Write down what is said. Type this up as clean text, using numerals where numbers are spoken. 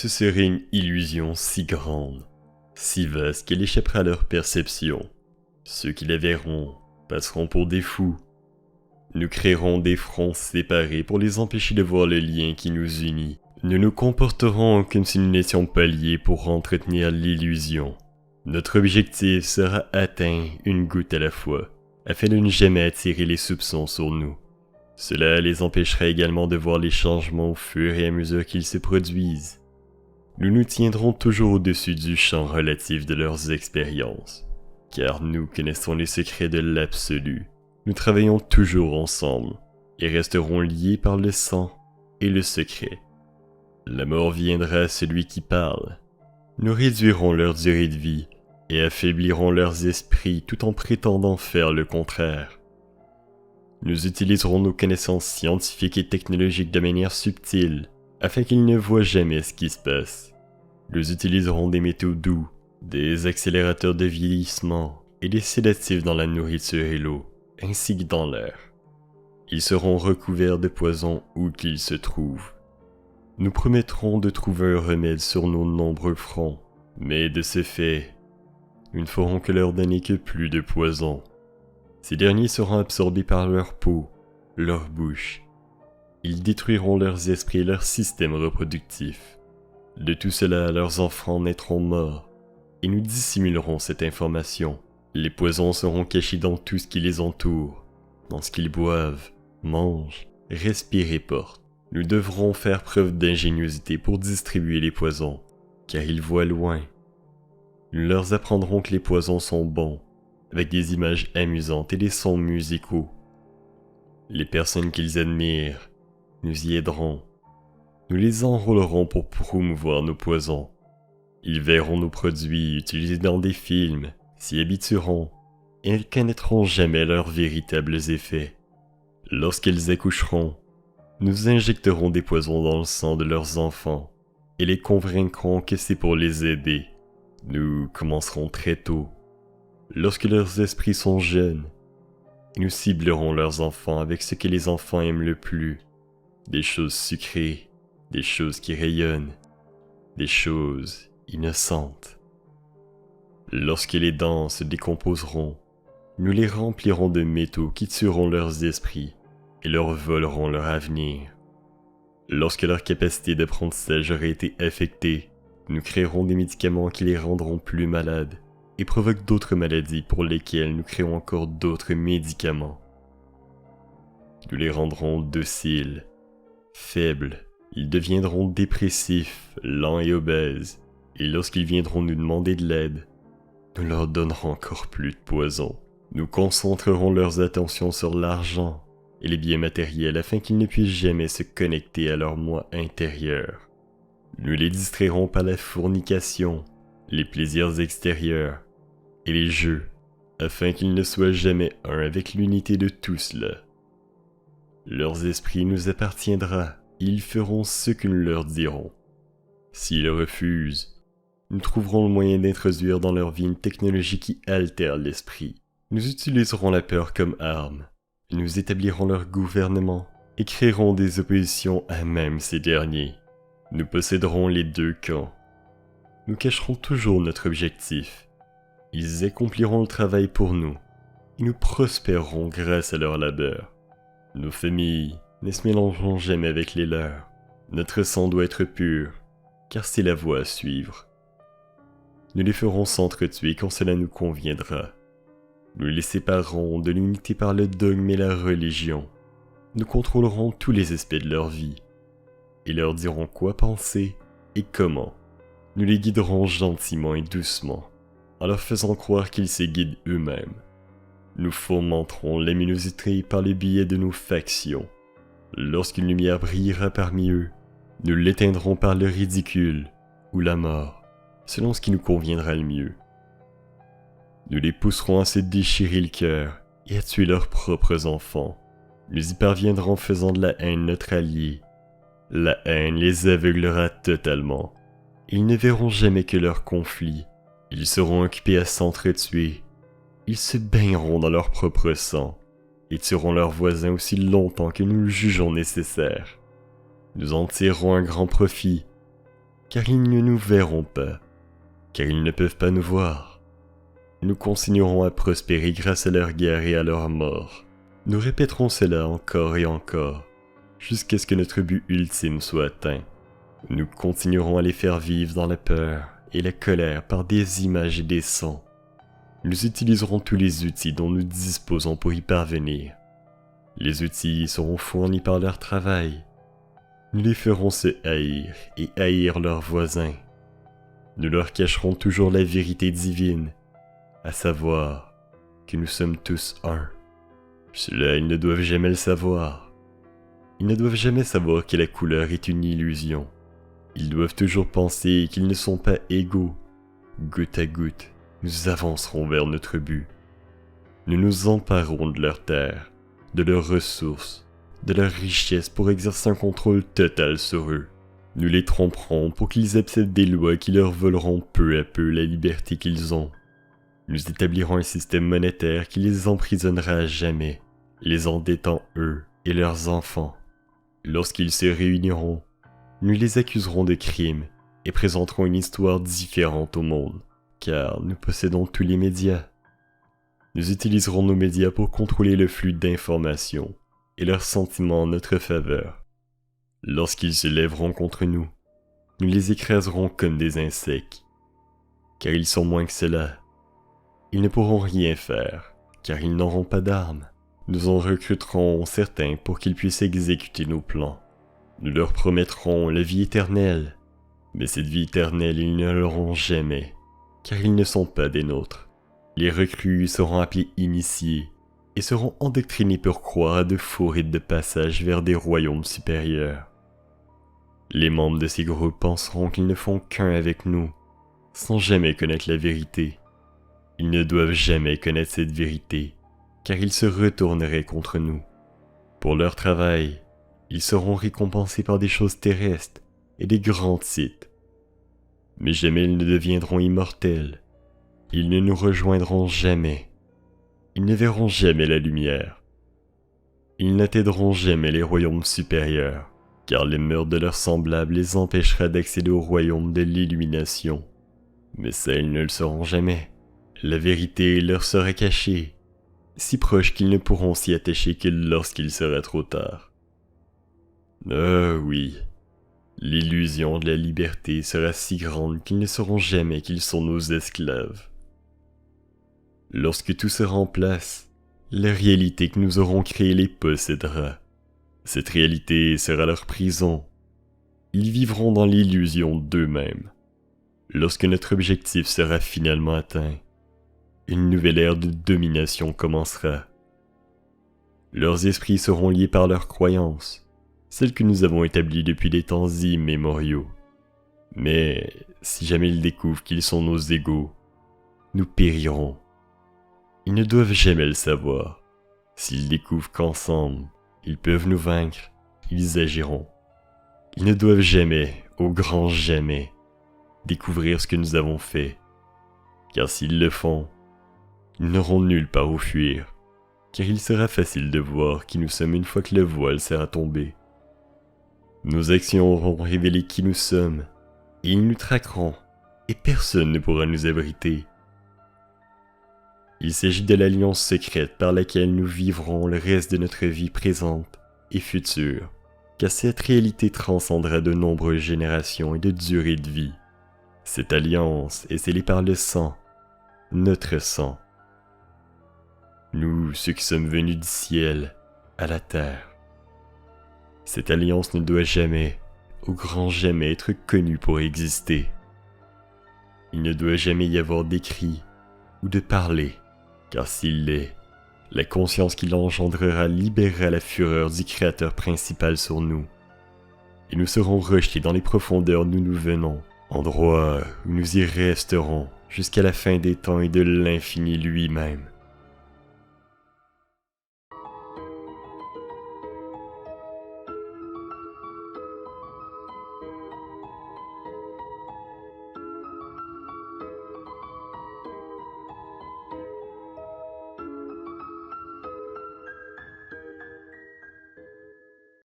Ce serait une illusion si grande, si vaste qu'elle échappera à leur perception. Ceux qui la verront passeront pour des fous. Nous créerons des fronts séparés pour les empêcher de voir le lien qui nous unit. Nous nous comporterons comme si nous n'étions pas liés pour entretenir l'illusion. Notre objectif sera atteint une goutte à la fois, afin de ne jamais attirer les soupçons sur nous. Cela les empêchera également de voir les changements au fur et à mesure qu'ils se produisent. Nous nous tiendrons toujours au-dessus du champ relatif de leurs expériences, car nous connaissons les secrets de l'absolu. Nous travaillons toujours ensemble, et resterons liés par le sang et le secret. La mort viendra à celui qui parle. Nous réduirons leur durée de vie, et affaiblirons leurs esprits tout en prétendant faire le contraire. Nous utiliserons nos connaissances scientifiques et technologiques de manière subtile, afin qu'ils ne voient jamais ce qui se passe. Nous utiliserons des métaux doux, des accélérateurs de vieillissement et des sédatifs dans la nourriture et l'eau, ainsi que dans l'air. Ils seront recouverts de poison où qu'ils se trouvent. Nous promettrons de trouver un remède sur nos nombreux fronts, mais de ce fait, nous ne ferons que leur donner que plus de poison. Ces derniers seront absorbés par leur peau, leur bouche. Ils détruiront leurs esprits et leur système reproductif. De tout cela, leurs enfants naîtront morts, et nous dissimulerons cette information. Les poisons seront cachés dans tout ce qui les entoure, dans ce qu'ils boivent, mangent, respirent et portent. Nous devrons faire preuve d'ingéniosité pour distribuer les poisons, car ils voient loin. Nous leur apprendrons que les poisons sont bons, avec des images amusantes et des sons musicaux. Les personnes qu'ils admirent, nous y aiderons. Nous les enrôlerons pour promouvoir nos poisons. Ils verront nos produits utilisés dans des films, s'y habitueront, et ne connaîtront jamais leurs véritables effets. Lorsqu'elles accoucheront, nous injecterons des poisons dans le sang de leurs enfants, et les convaincrons que c'est pour les aider. Nous commencerons très tôt, lorsque leurs esprits sont jeunes, et nous ciblerons leurs enfants avec ce que les enfants aiment le plus, des choses sucrées, des choses qui rayonnent, des choses innocentes. Lorsque les dents se décomposeront, nous les remplirons de métaux qui tueront leurs esprits et leur voleront leur avenir. Lorsque leur capacité d'apprentissage aura été affectée, nous créerons des médicaments qui les rendront plus malades et provoquent d'autres maladies pour lesquelles nous créons encore d'autres médicaments. Nous les rendrons dociles, faibles, ils deviendront dépressifs, lents et obèses, et lorsqu'ils viendront nous demander de l'aide, nous leur donnerons encore plus de poison. Nous concentrerons leurs attentions sur l'argent et les biens matériels afin qu'ils ne puissent jamais se connecter à leur moi intérieur. Nous les distrairons par la fornication, les plaisirs extérieurs et les jeux, afin qu'ils ne soient jamais un avec l'unité de tout cela. Leurs esprits nous appartiendra, et ils feront ce que nous leur dirons. S'ils refusent, nous trouverons le moyen d'introduire dans leur vie une technologie qui altère l'esprit. Nous utiliserons la peur comme arme, nous établirons leur gouvernement et créerons des oppositions à même ces derniers. Nous posséderons les deux camps. Nous cacherons toujours notre objectif. Ils accompliront le travail pour nous, et nous prospérerons grâce à leur labeur. Nos familles ne se mélangeront jamais avec les leurs. Notre sang doit être pur, car c'est la voie à suivre. Nous les ferons s'entretuer quand cela nous conviendra. Nous les séparerons de l'unité par le dogme et la religion. Nous contrôlerons tous les aspects de leur vie, et leur dirons quoi penser et comment. Nous les guiderons gentiment et doucement, en leur faisant croire qu'ils se guident eux-mêmes. Nous fomenterons l'aminosité par le biais de nos factions. Lorsqu'une lumière brillera parmi eux, nous l'éteindrons par le ridicule ou la mort, selon ce qui nous conviendra le mieux. Nous les pousserons à se déchirer le cœur et à tuer leurs propres enfants. Nous y parviendrons en faisant de la haine notre allié. La haine les aveuglera totalement. Ils ne verront jamais que leur conflit. Ils seront occupés à s'entretuer. Ils se baigneront dans leur propre sang et tueront leurs voisins aussi longtemps que nous le jugeons nécessaire. Nous en tirerons un grand profit. car ils ne nous verront pas, car ils ne peuvent pas nous voir. Nous continuerons à prospérer grâce à leur guerre et à leur mort. Nous répéterons cela encore et encore, jusqu'à ce que notre but ultime soit atteint. Nous continuerons à les faire vivre dans la peur et la colère par des images et des sons. Nous utiliserons tous les outils dont nous disposons pour y parvenir. Les outils seront fournis par leur travail. Nous les ferons se haïr et haïr leurs voisins. Nous leur cacherons toujours la vérité divine, à savoir que nous sommes tous un. Cela, ils ne doivent jamais le savoir. Ils ne doivent jamais savoir que la couleur est une illusion. Ils doivent toujours penser qu'ils ne sont pas égaux. Goutte à goutte, nous avancerons vers notre but. Nous nous emparerons de leurs terres, de leurs ressources, de leurs richesses pour exercer un contrôle total sur eux. Nous les tromperons pour qu'ils acceptent des lois qui leur voleront peu à peu la liberté qu'ils ont. Nous établirons un système monétaire qui les emprisonnera à jamais, les endettant eux et leurs enfants. Lorsqu'ils se réuniront, nous les accuserons de crimes et présenterons une histoire différente au monde, car nous possédons tous les médias. Nous utiliserons nos médias pour contrôler le flux d'informations et leurs sentiments en notre faveur. Lorsqu'ils se lèveront contre nous, nous les écraserons comme des insectes, car ils sont moins que cela. Ils ne pourront rien faire, car ils n'auront pas d'armes. Nous en recruterons certains pour qu'ils puissent exécuter nos plans. Nous leur promettrons la vie éternelle, mais cette vie éternelle ils ne l'auront jamais, car ils ne sont pas des nôtres. Les recrues seront appelés initiés et seront endoctrinés pour croire à de faux rites de passage vers des royaumes supérieurs. Les membres de ces groupes penseront qu'ils ne font qu'un avec nous, sans jamais connaître la vérité. Ils ne doivent jamais connaître cette vérité, car ils se retourneraient contre nous. Pour leur travail, ils seront récompensés par des choses terrestres et des grands titres. Mais jamais ils ne deviendront immortels. Ils ne nous rejoindront jamais. Ils ne verront jamais la lumière. Ils n'atteindront jamais les royaumes supérieurs, car le meurtre de leurs semblables les empêchera d'accéder au royaume de l'illumination. Mais ça, ils ne le sauront jamais. La vérité leur sera cachée, si proche qu'ils ne pourront s'y attacher que lorsqu'il sera trop tard. Ah oui, l'illusion de la liberté sera si grande qu'ils ne sauront jamais qu'ils sont nos esclaves. Lorsque tout sera en place, la réalité que nous aurons créée les possédera. Cette réalité sera leur prison. Ils vivront dans l'illusion d'eux-mêmes. Lorsque notre objectif sera finalement atteint, une nouvelle ère de domination commencera. Leurs esprits seront liés par leurs croyances, celles que nous avons établies depuis des temps immémoriaux. Mais si jamais ils découvrent qu'ils sont nos égaux, nous périrons. Ils ne doivent jamais le savoir. S'ils découvrent qu'ensemble, ils peuvent nous vaincre, ils agiront. Ils ne doivent jamais, au grand jamais, découvrir ce que nous avons fait. Car s'ils le font, ils n'auront nulle part où fuir, car il sera facile de voir qui nous sommes une fois que le voile sera tombé. Nos actions auront révélé qui nous sommes, et ils nous traqueront, et personne ne pourra nous abriter. Il s'agit de l'alliance secrète par laquelle nous vivrons le reste de notre vie présente et future, car cette réalité transcendra de nombreuses générations et de durée de vie. Cette alliance est scellée par le sang, notre sang. Nous, ceux qui sommes venus du ciel à la terre. Cette alliance ne doit jamais, au grand jamais, être connue pour exister. Il ne doit jamais y avoir d'écrit ou de parler, car s'il l'est, la conscience qu'il engendrera libérera la fureur du Créateur principal sur nous, et nous serons rejetés dans les profondeurs d'où nous venons, endroit où nous y resterons jusqu'à la fin des temps et de l'infini lui-même.